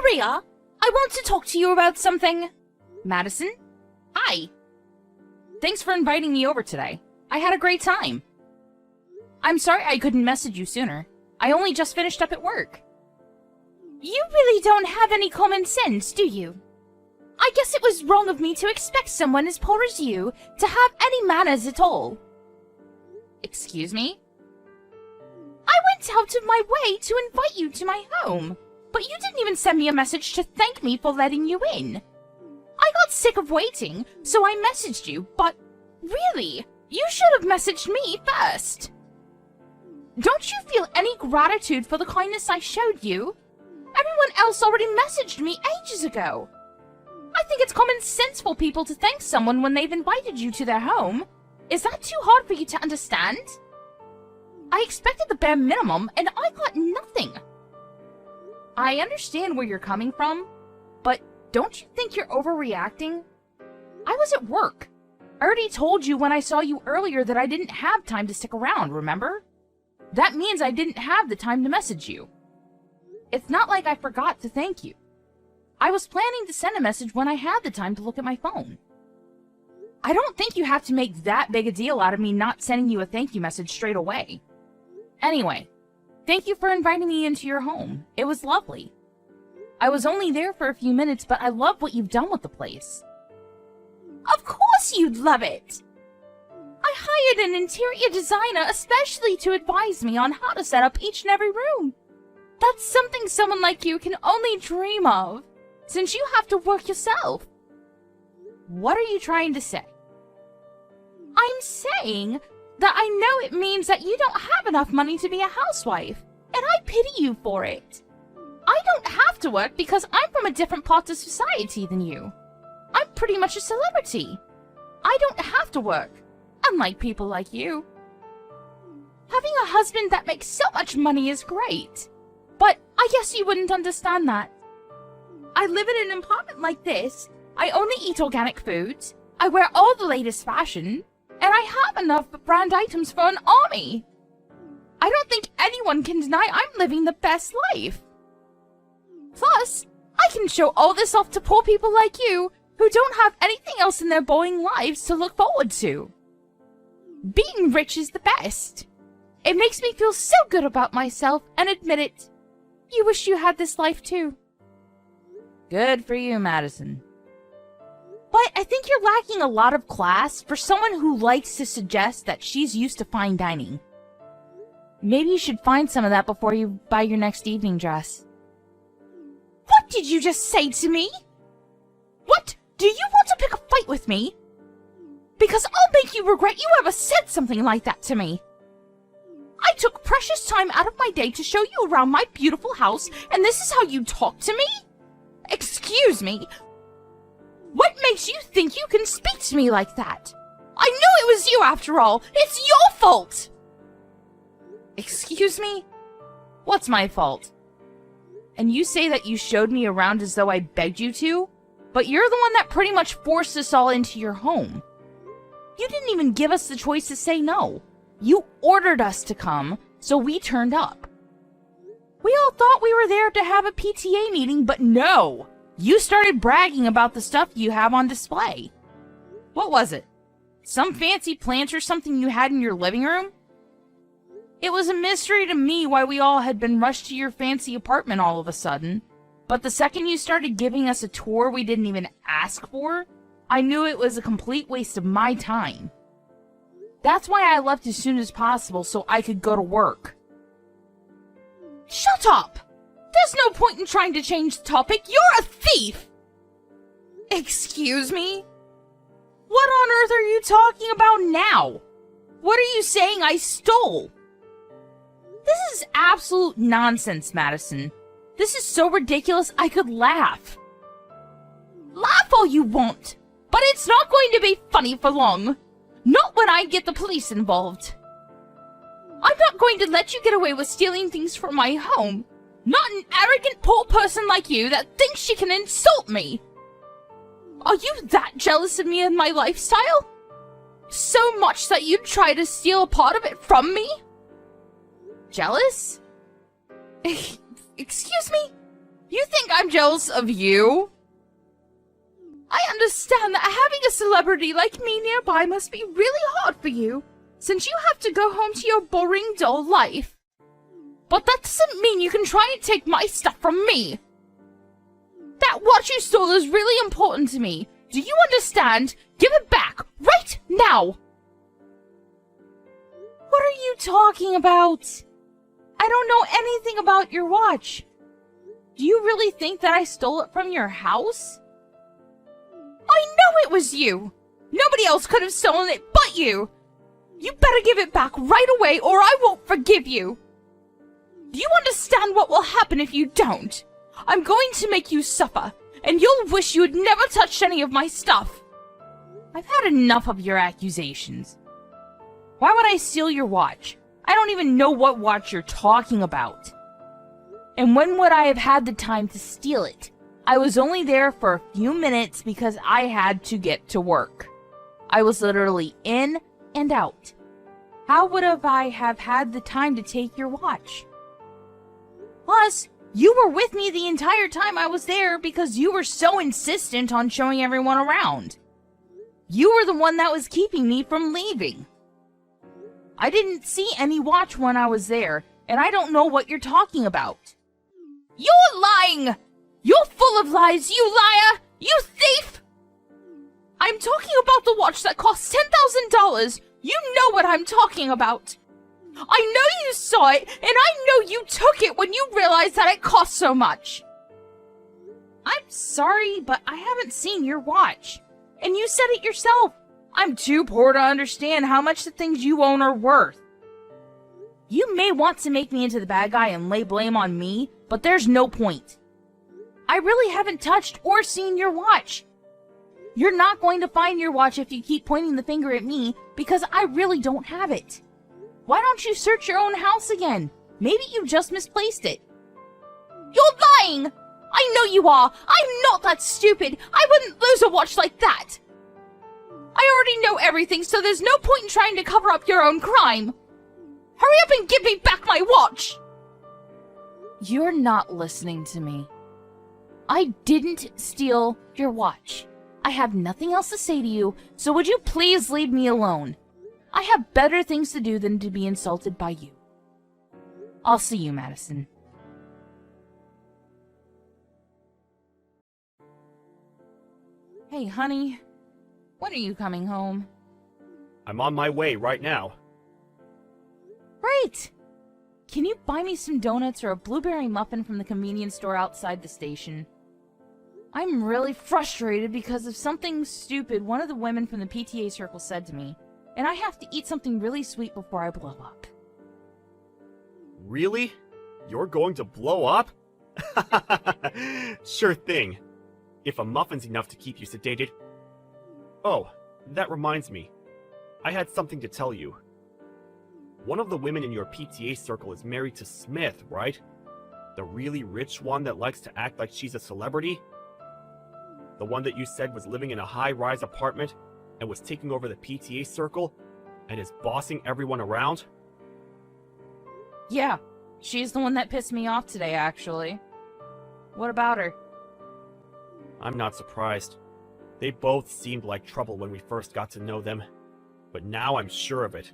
Maria, I want to talk to you about something. Madison? Hi. Thanks for inviting me over today. I had a great time. I'm sorry I couldn't message you sooner. I only just finished up at work. You really don't have any common sense, do you? I guess it was wrong of me to expect someone as poor as you to have any manners at all. Excuse me? I went out of my way to invite you to my home, but you didn't even send me a message to thank me for letting you in. I got sick of waiting, so I messaged you, but really, you should have messaged me first. Don't you feel any gratitude for the kindness I showed you? Everyone else already messaged me ages ago. I think it's common sense for people to thank someone when they've invited you to their home. Is that too hard for you to understand? I expected the bare minimum, and I got nothing. I understand where you're coming from, but don't you think you're overreacting? I was at work. I already told you when I saw you earlier that I didn't have time to stick around, remember? That means I didn't have the time to message you. It's not like I forgot to thank you. I was planning to send a message when I had the time to look at my phone. I don't think you have to make that big a deal out of me not sending you a thank you message straight away. Anyway, thank you for inviting me into your home. It was lovely. I was only there for a few minutes, but I love what you've done with the place. Of course you'd love it! I hired an interior designer especially to advise me on how to set up each and every room. That's something someone like you can only dream of, since you have to work yourself. What are you trying to say? I'm saying that I know it means that you don't have enough money to be a housewife, and I pity you for it. I don't have to work because I'm from a different part of society than you. I'm pretty much a celebrity. I don't have to work, unlike people like you. Having a husband that makes so much money is great, but I guess you wouldn't understand that. I live in an apartment like this, I only eat organic foods, I wear all the latest fashion, and I have enough brand items for an army. I don't think anyone can deny I'm living the best life. Plus, I can show all this off to poor people like you who don't have anything else in their boring lives to look forward to. Being rich is the best. It makes me feel so good about myself and admit it. You wish you had this life too. Good for you, Madison. But I think you're lacking a lot of class for someone who likes to suggest that she's used to fine dining. Maybe you should find some of that before you buy your next evening dress. What did you just say to me? What? Do you want to pick a fight with me? Because I'll make you regret you ever said something like that to me. I took precious time out of my day to show you around my beautiful house, and this is how you talk to me? Excuse me. What makes you think you can speak to me like that? I knew it was you after all. It's your fault. Excuse me? What's my fault? And you say that you showed me around as though I begged you to? But you're the one that pretty much forced us all into your home. You didn't even give us the choice to say no. You ordered us to come, so we turned up. We all thought we were there to have a PTA meeting, but no! You started bragging about the stuff you have on display. What was it? Some fancy plant or something you had in your living room? It was a mystery to me why we all had been rushed to your fancy apartment all of a sudden, but the second you started giving us a tour we didn't even ask for, I knew it was a complete waste of my time. That's why I left as soon as possible so I could go to work. Shut up! There's no point in trying to change the topic. You're a thief! Excuse me? What on earth are you talking about now? What are you saying I stole? This is absolute nonsense, Madison. This is so ridiculous I could laugh. Laugh all you want, but it's not going to be funny for long. Not when I get the police involved. I'm not going to let you get away with stealing things from my home. Not an arrogant poor person like you that thinks she can insult me. Are you that jealous of me and my lifestyle? So much that you'd try to steal a part of it from me? Jealous? Excuse me? You think I'm jealous of you? I understand that having a celebrity like me nearby must be really hard for you, since you have to go home to your boring, dull life. But that doesn't mean you can try and take my stuff from me. That watch you stole is really important to me. Do you understand? Give it back, right now! What are you talking about? I don't know anything about your watch. Do you really think that I stole it from your house? I know it was you! Nobody else could have stolen it but you! You better give it back right away or I won't forgive you! Do you understand what will happen if you don't? I'm going to make you suffer, and you'll wish you had never touched any of my stuff. I've had enough of your accusations. Why would I steal your watch? I don't even know what watch you're talking about. And when would I have had the time to steal it? I was only there for a few minutes because I had to get to work. I was literally in and out. How would I have had the time to take your watch? Plus, you were with me the entire time I was there because you were so insistent on showing everyone around. You were the one that was keeping me from leaving. I didn't see any watch when I was there, and I don't know what you're talking about. You're lying! You're full of lies, you liar! You thief! I'm talking about the watch that cost $10,000! You know what I'm talking about! I know you saw it, and I know you took it when you realized that it cost so much! I'm sorry, but I haven't seen your watch. And you said it yourself. I'm too poor to understand how much the things you own are worth. You may want to make me into the bad guy and lay blame on me, but there's no point. I really haven't touched or seen your watch. You're not going to find your watch if you keep pointing the finger at me, because I really don't have it. Why don't you search your own house again? Maybe you just misplaced it. You're lying! I know you are! I'm not that stupid! I wouldn't lose a watch like that! I already know everything, so there's no point in trying to cover up your own crime! Hurry up and give me back my watch! You're not listening to me. I didn't steal your watch. I have nothing else to say to you, so would you please leave me alone? I have better things to do than to be insulted by you. I'll see you, Madison. Hey, honey. When are you coming home? I'm on my way right now. Great! Can you buy me some donuts or a blueberry muffin from the convenience store outside the station? I'm really frustrated because of something stupid one of the women from the PTA circle said to me, and I have to eat something really sweet before I blow up. Really? You're going to blow up? Sure thing. If a muffin's enough to keep you sedated. Oh, that reminds me. I had something to tell you. One of the women in your PTA circle is married to Smith, right? The really rich one that likes to act like she's a celebrity? The one that you said was living in a high-rise apartment and was taking over the PTA circle and is bossing everyone around? Yeah, she's the one that pissed me off today, actually. What about her? I'm not surprised. They both seemed like trouble when we first got to know them, but now I'm sure of it.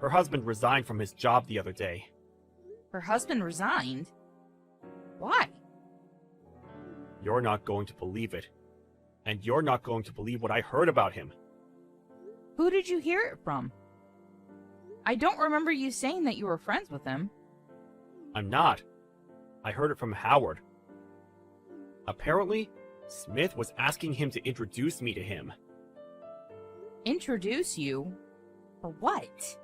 Her husband resigned from his job the other day. Her husband resigned? Why? You're not going to believe it. And you're not going to believe what I heard about him. Who did you hear it from? I don't remember you saying that you were friends with him. I'm not. I heard it from Howard. Apparently, Smith was asking him to introduce me to him. Introduce you? For what?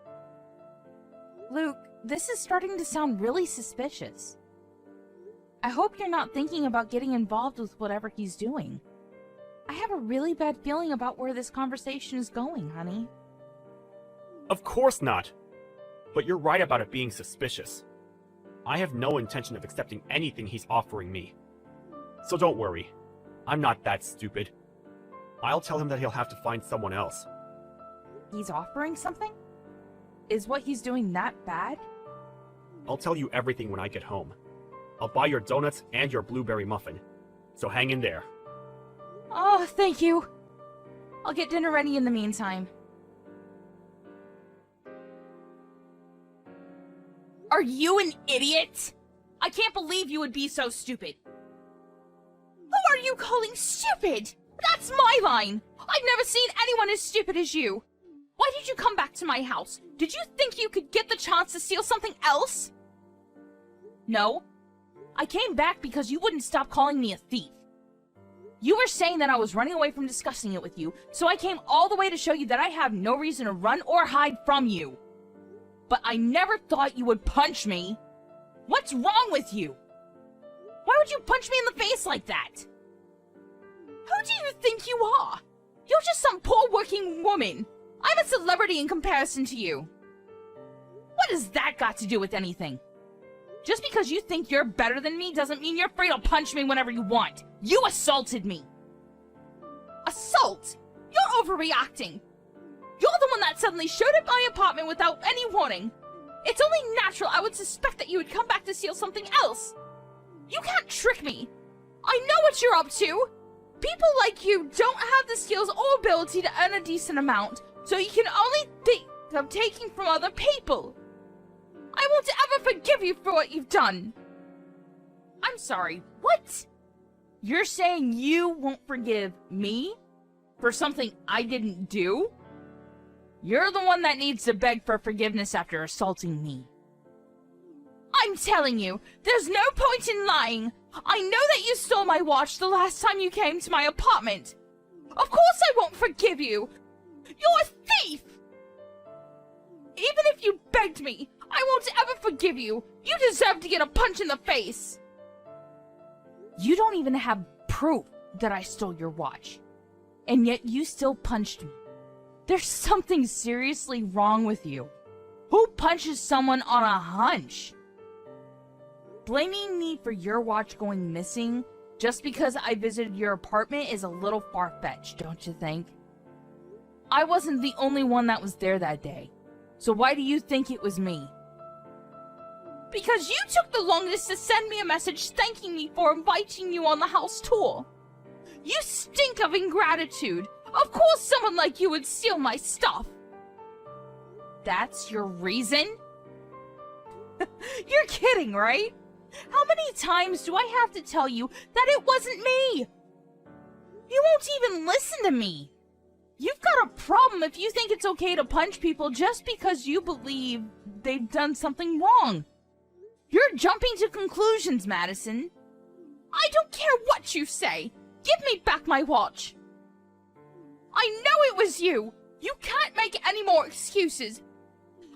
Luke, this is starting to sound really suspicious. I hope you're not thinking about getting involved with whatever he's doing. I have a really bad feeling about where this conversation is going, honey. Of course not. But you're right about it being suspicious. I have no intention of accepting anything he's offering me. So don't worry. I'm not that stupid. I'll tell him that he'll have to find someone else. He's offering something? Is what he's doing that bad? I'll tell you everything when I get home. I'll buy your donuts and your blueberry muffin. So hang in there. Oh, thank you. I'll get dinner ready in the meantime. Are you an idiot? I can't believe you would be so stupid. Who are you calling stupid? That's my line. I've never seen anyone as stupid as you. Why did you come back to my house? Did you think you could get the chance to steal something else? No. I came back because you wouldn't stop calling me a thief. You were saying that I was running away from discussing it with you, so I came all the way to show you that I have no reason to run or hide from you. But I never thought you would punch me. What's wrong with you? Why would you punch me in the face like that? Who do you think you are? You're just some poor working woman. I'm a celebrity in comparison to you. What has that got to do with anything? Just because you think you're better than me doesn't mean you're free to punch me whenever you want. You assaulted me. Assault? You're overreacting. You're the one that suddenly showed up at my apartment without any warning. It's only natural I would suspect that you would come back to steal something else. You can't trick me. I know what you're up to. People like you don't have the skills or ability to earn a decent amount, so you can only think of taking from other people. I won't ever forgive you for what you've done. I'm sorry, what? You're saying you won't forgive me for something I didn't do? You're the one that needs to beg for forgiveness after assaulting me. I'm telling you, there's no point in lying. I know that you stole my watch the last time you came to my apartment. Of course I won't forgive you. You're a thief! Even if you begged me, I won't ever forgive you. You deserve to get a punch in the face. You don't even have proof that I stole your watch. And yet you still punched me. There's something seriously wrong with you. Who punches someone on a hunch? Blaming me for your watch going missing just because I visited your apartment is a little far-fetched, don't you think? I wasn't the only one that was there that day. So why do you think it was me? Because you took the longest to send me a message thanking me for inviting you on the house tour. You stink of ingratitude. Of course someone like you would steal my stuff. That's your reason? You're kidding, right? How many times do I have to tell you that it wasn't me? You won't even listen to me. You've got a problem if you think it's okay to punch people just because you believe they've done something wrong. You're jumping to conclusions, Madison. I don't care what you say. Give me back my watch. I know it was you. You can't make any more excuses.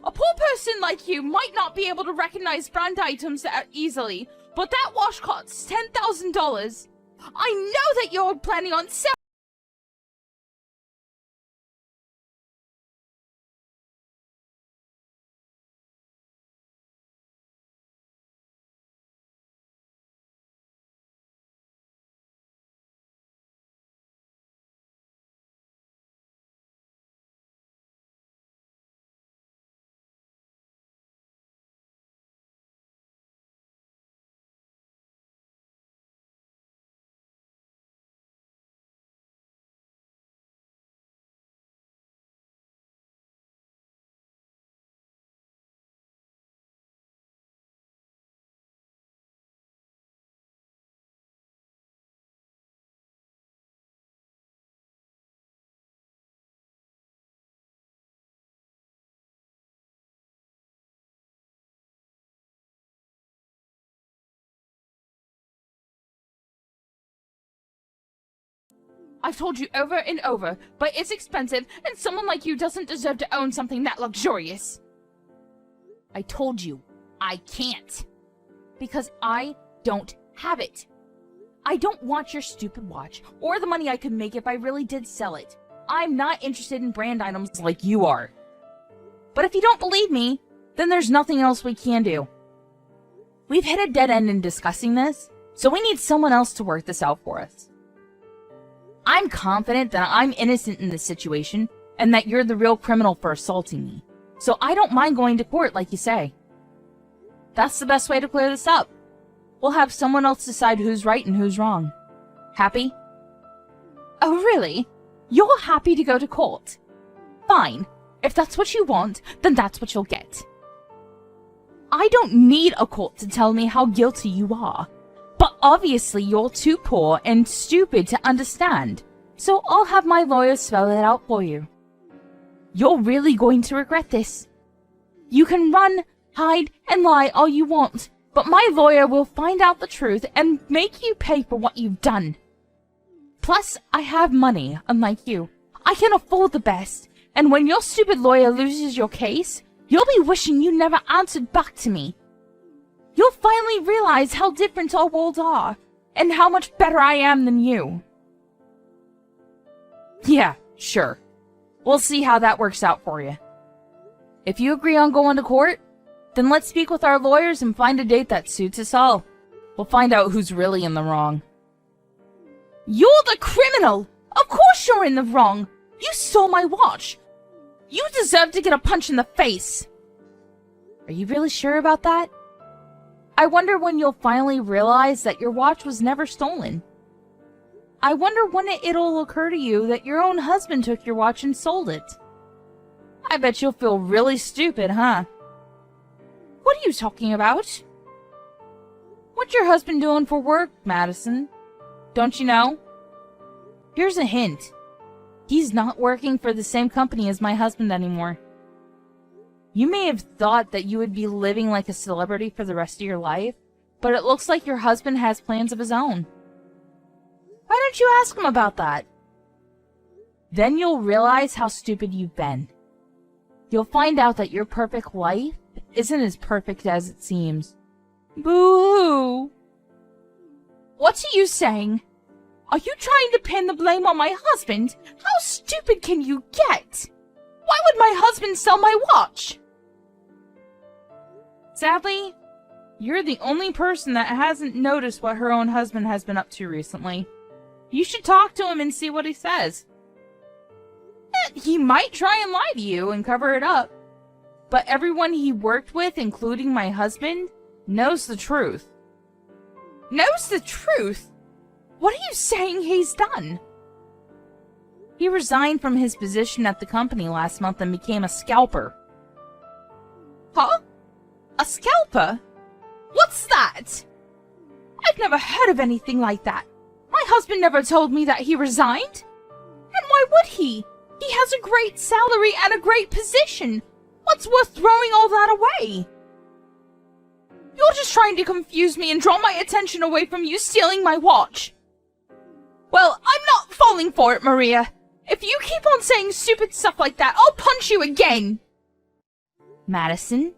A poor person like you might not be able to recognize brand items that easily, but that watch costs $10,000. I know that you're planning on selling. I've told you over and over, but it's expensive, and someone like you doesn't deserve to own something that luxurious. I told you, I can't. Because I don't have it. I don't want your stupid watch, or the money I could make if I really did sell it. I'm not interested in brand items like you are. But if you don't believe me, then there's nothing else we can do. We've hit a dead end in discussing this, so we need someone else to work this out for us. I'm confident that I'm innocent in this situation, and that you're the real criminal for assaulting me. So I don't mind going to court like you say. That's the best way to clear this up. We'll have someone else decide who's right and who's wrong. Happy? Oh, really? You're happy to go to court? Fine. If that's what you want, then that's what you'll get. I don't need a court to tell me how guilty you are. But obviously you're too poor and stupid to understand. So I'll have my lawyer spell it out for you. You're really going to regret this. You can run, hide, and lie all you want, but my lawyer will find out the truth and make you pay for what you've done. Plus, I have money, unlike you. I can afford the best, and when your stupid lawyer loses your case, you'll be wishing you never answered back to me. You'll finally realize how different our worlds are, and how much better I am than you. Yeah, sure. We'll see how that works out for you. If you agree on going to court, then let's speak with our lawyers and find a date that suits us all. We'll find out who's really in the wrong. You're the criminal! Of course you're in the wrong! You stole my watch! You deserve to get a punch in the face! Are you really sure about that? I wonder when you'll finally realize that your watch was never stolen. I wonder when it'll occur to you that your own husband took your watch and sold it. I bet you'll feel really stupid, huh? What are you talking about? What's your husband doing for work, Madison? Don't you know? Here's a hint. He's not working for the same company as my husband anymore. You may have thought that you would be living like a celebrity for the rest of your life, but it looks like your husband has plans of his own. Why don't you ask him about that? Then you'll realize how stupid you've been. You'll find out that your perfect life isn't as perfect as it seems. Boo-hoo! What are you saying? Are you trying to pin the blame on my husband? How stupid can you get? Why would my husband sell my watch? Sadly, you're the only person that hasn't noticed what her own husband has been up to recently. You should talk to him and see what he says. He might try and lie to you and cover it up. But everyone he worked with, including my husband, knows the truth. Knows the truth? What are you saying he's done? He resigned from his position at the company last month and became a scalper. Huh? A scalper? What's that? I've never heard of anything like that. My husband never told me that he resigned. And why would he? He has a great salary and a great position. What's worth throwing all that away? You're just trying to confuse me and draw my attention away from you stealing my watch. Well, I'm not falling for it, Maria. If you keep on saying stupid stuff like that, I'll punch you again. Madison,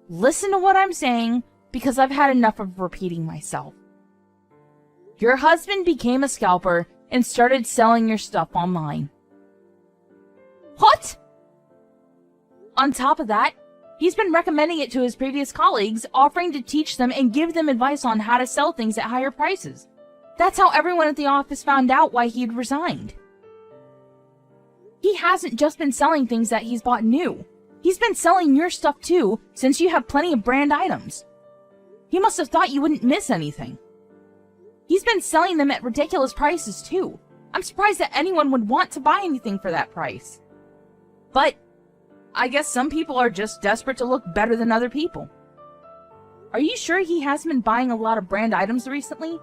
listen to what I'm saying, because I've had enough of repeating myself. Your husband became a scalper and started selling your stuff online. What? On top of that, he's been recommending it to his previous colleagues, offering to teach them and give them advice on how to sell things at higher prices. That's how everyone at the office found out why he'd resigned. He hasn't just been selling things that he's bought new. He's been selling your stuff too, since you have plenty of brand items. He must have thought you wouldn't miss anything. He's been selling them at ridiculous prices too. I'm surprised that anyone would want to buy anything for that price. But I guess some people are just desperate to look better than other people. Are you sure he hasn't been buying a lot of brand items recently?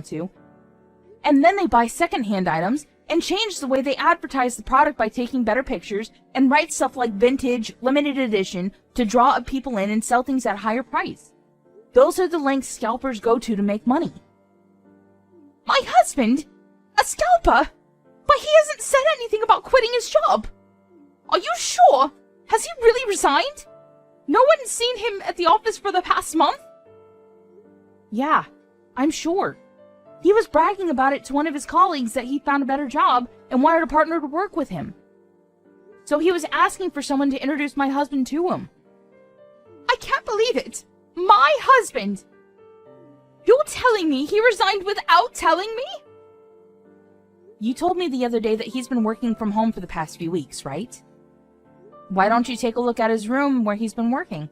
To. And then they buy secondhand items and change the way they advertise the product by taking better pictures and write stuff like vintage, limited edition to draw up people in and sell things at a higher price. Those are the lengths scalpers go to make money. My husband? A scalper? But he hasn't said anything about quitting his job. Are you sure? Has he really resigned? No one's seen him at the office for the past month? Yeah, I'm sure. He was bragging about it to one of his colleagues that he found a better job and wanted a partner to work with him. So he was asking for someone to introduce my husband to him. I can't believe it! My husband! You're telling me he resigned without telling me? You told me the other day that he's been working from home for the past few weeks, right? Why don't you take a look at his room where he's been working?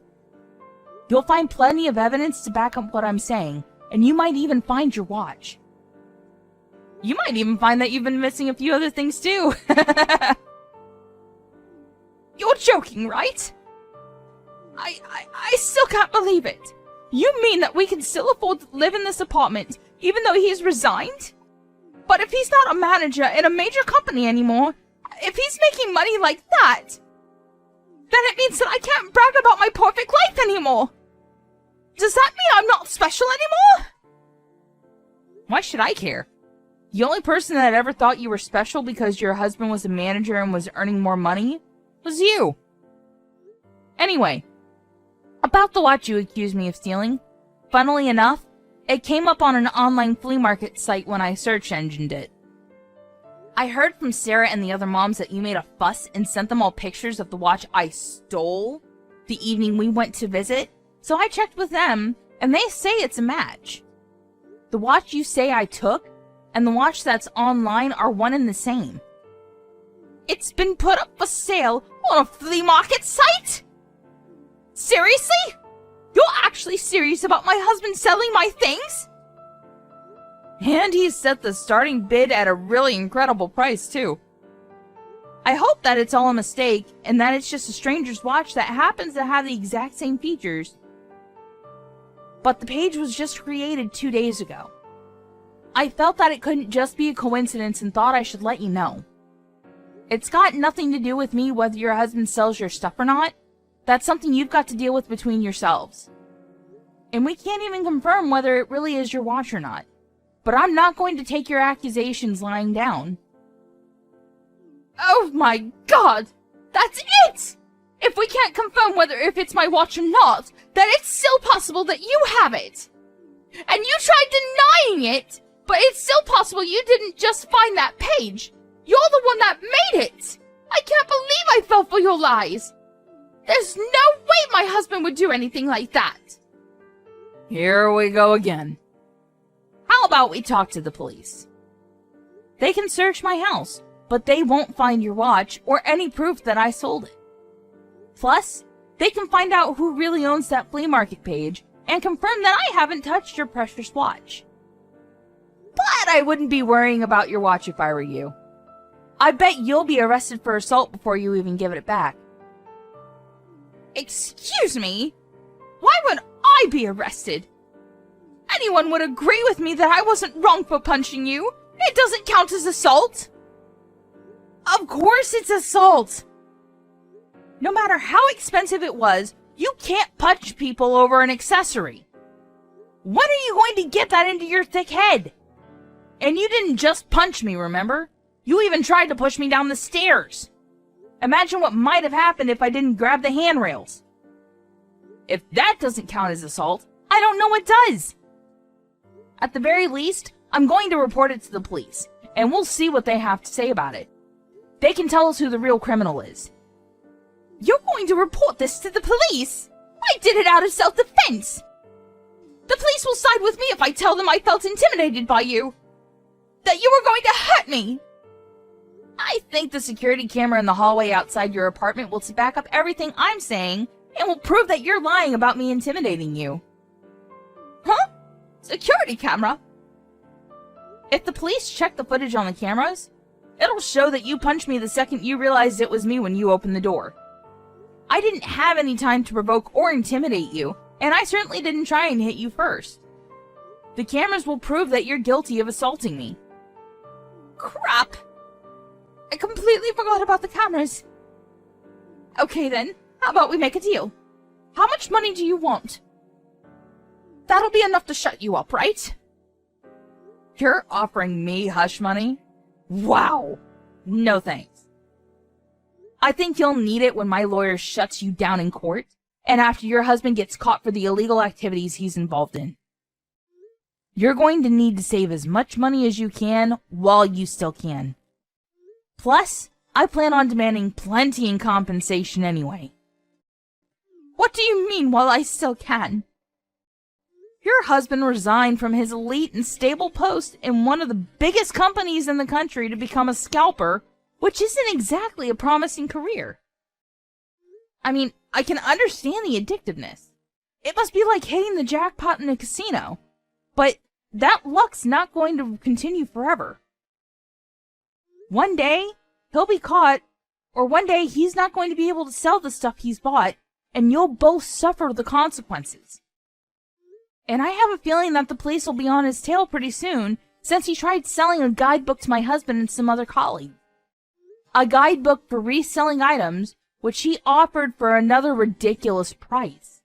You'll find plenty of evidence to back up what I'm saying, and you might even find your watch. You might even find that you've been missing a few other things too. You're joking, right? I still can't believe it. You mean that we can still afford to live in this apartment, even though he's resigned? But if he's not a manager in a major company anymore, if he's making money like that, then it means that I can't brag about my perfect life anymore. Does that mean I'm not special anymore? Why should I care? The only person that ever thought you were special because your husband was a manager and was earning more money was you. Anyway, about the watch you accused me of stealing, funnily enough, it came up on an online flea market site when I search engined it. I heard from Sarah and the other moms that you made a fuss and sent them all pictures of the watch I stole the evening we went to visit, so I checked with them, and they say it's a match. The watch you say I took and the watch that's online are one and the same. It's been put up for sale on a flea market site? Seriously? You're actually serious about my husband selling my things? And he set the starting bid at a really incredible price, too. I hope that it's all a mistake, and that it's just a stranger's watch that happens to have the exact same features. But the page was just created 2 days ago. I felt that it couldn't just be a coincidence and thought I should let you know. It's got nothing to do with me whether your husband sells your stuff or not. That's something you've got to deal with between yourselves. And we can't even confirm whether it really is your watch or not. But I'm not going to take your accusations lying down. Oh my god! That's it! If we can't confirm whether if it's my watch or not, then it's still possible that you have it! And you tried denying it, but it's still possible you didn't just find that page. You're the one that made it! I can't believe I fell for your lies! There's no way my husband would do anything like that! Here we go again. How about we talk to the police? They can search my house, but they won't find your watch or any proof that I sold it. Plus, they can find out who really owns that flea market page and confirm that I haven't touched your precious watch. But I wouldn't be worrying about your watch if I were you. I bet you'll be arrested for assault before you even give it back. Excuse me? Why would I be arrested? Anyone would agree with me that I wasn't wrong for punching you. It doesn't count as assault. Of course it's assault. No matter how expensive it was, you can't punch people over an accessory. When are you going to get that into your thick head? And you didn't just punch me, remember? You even tried to push me down the stairs. Imagine what might have happened if I didn't grab the handrails. If that doesn't count as assault, I don't know what does. At the very least, I'm going to report it to the police, and we'll see what they have to say about it. They can tell us who the real criminal is. You're going to report this to the police? I did it out of self-defense. The police will side with me if I tell them I felt intimidated by you. That you were going to hurt me. I think the security camera in the hallway outside your apartment will back up everything I'm saying and will prove that you're lying about me intimidating you. Huh? Security camera? If the police check the footage on the cameras, it'll show that you punched me the second you realized it was me when you opened the door. I didn't have any time to provoke or intimidate you, and I certainly didn't try and hit you first. The cameras will prove that you're guilty of assaulting me. Crap! I completely forgot about the cameras. Okay then, how about we make a deal? How much money do you want? That'll be enough to shut you up, right? You're offering me hush money? Wow! No thanks. I think you'll need it when my lawyer shuts you down in court, and after your husband gets caught for the illegal activities he's involved in. You're going to need to save as much money as you can while you still can. Plus, I plan on demanding plenty in compensation anyway. What do you mean while I still can? Your husband resigned from his elite and stable post in one of the biggest companies in the country to become a scalper, which isn't exactly a promising career. I mean, I can understand the addictiveness. It must be like hitting the jackpot in a casino. But that luck's not going to continue forever. One day, he'll be caught, or one day he's not going to be able to sell the stuff he's bought, and you'll both suffer the consequences. And I have a feeling that the police will be on his tail pretty soon, since he tried selling a guidebook to my husband and some other colleagues. A guidebook for reselling items, which he offered for another ridiculous price.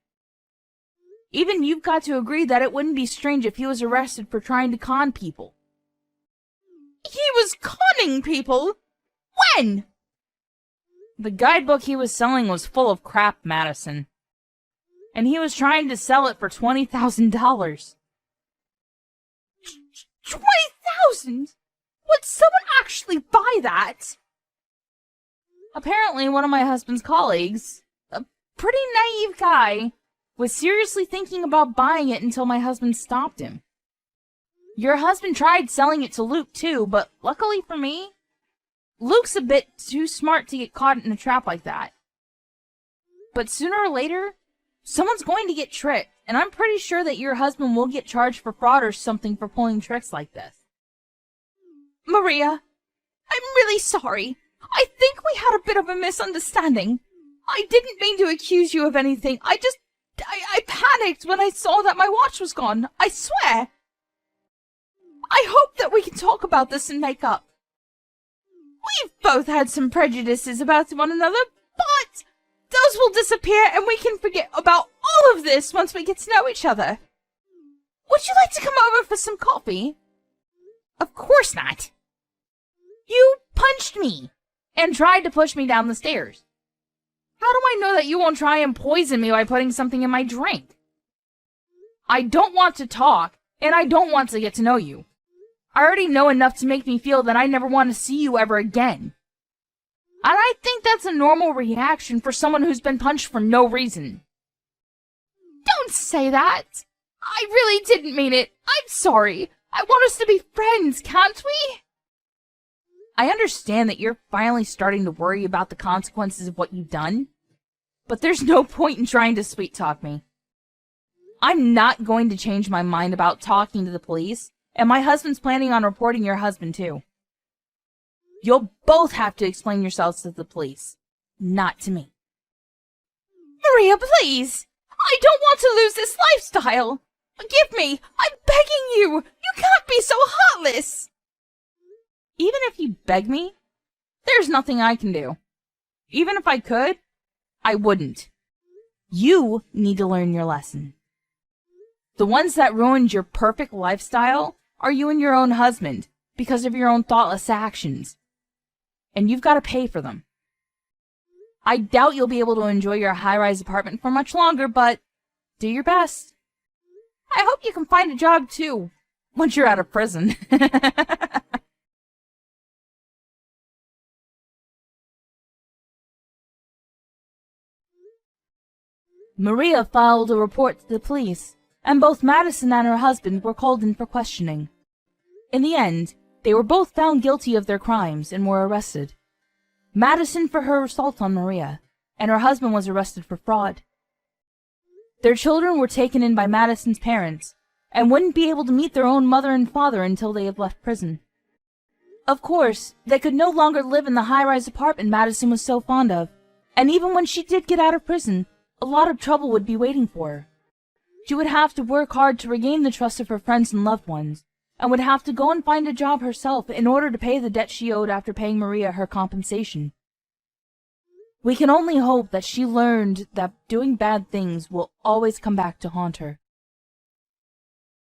Even you've got to agree that it wouldn't be strange if he was arrested for trying to con people. He was conning people? When? The guidebook he was selling was full of crap, Madison. And he was trying to sell it for $20,000. $20,000? Would someone actually buy that? Apparently, one of my husband's colleagues, a pretty naive guy, was seriously thinking about buying it until my husband stopped him. Your husband tried selling it to Luke too, but luckily for me, Luke's a bit too smart to get caught in a trap like that. But sooner or later, someone's going to get tricked, and I'm pretty sure that your husband will get charged for fraud or something for pulling tricks like this. Maria, I'm really sorry. I think we had a bit of a misunderstanding. I didn't mean to accuse you of anything. I panicked when I saw that my watch was gone. I swear. I hope that we can talk about this and make up. We've both had some prejudices about one another, but those will disappear and we can forget about all of this once we get to know each other. Would you like to come over for some coffee? Of course not. You punched me and tried to push me down the stairs. How do I know that you won't try and poison me by putting something in my drink? I don't want to talk, and I don't want to get to know you. I already know enough to make me feel that I never want to see you ever again. And I think that's a normal reaction for someone who's been punched for no reason. Don't say that! I really didn't mean it. I'm sorry. I want us to be friends, can't we? I understand that you're finally starting to worry about the consequences of what you've done, but there's no point in trying to sweet-talk me. I'm not going to change my mind about talking to the police, and my husband's planning on reporting your husband too. You'll both have to explain yourselves to the police, not to me. Maria, please! I don't want to lose this lifestyle! Forgive me! I'm begging you! You can't be so heartless! Even if you beg me, there's nothing I can do. Even if I could, I wouldn't. You need to learn your lesson. The ones that ruined your perfect lifestyle are you and your own husband because of your own thoughtless actions. And you've got to pay for them. I doubt you'll be able to enjoy your high-rise apartment for much longer, but do your best. I hope you can find a job too, once you're out of prison. Maria filed a report to the police, and both Madison and her husband were called in for questioning. In the end, they were both found guilty of their crimes and were arrested. Madison for her assault on Maria, and her husband was arrested for fraud. Their children were taken in by Madison's parents, and wouldn't be able to meet their own mother and father until they had left prison. Of course, they could no longer live in the high-rise apartment Madison was so fond of, and even when she did get out of prison, a lot of trouble would be waiting for her. She would have to work hard to regain the trust of her friends and loved ones, and would have to go and find a job herself in order to pay the debt she owed after paying Maria her compensation. We can only hope that she learned that doing bad things will always come back to haunt her.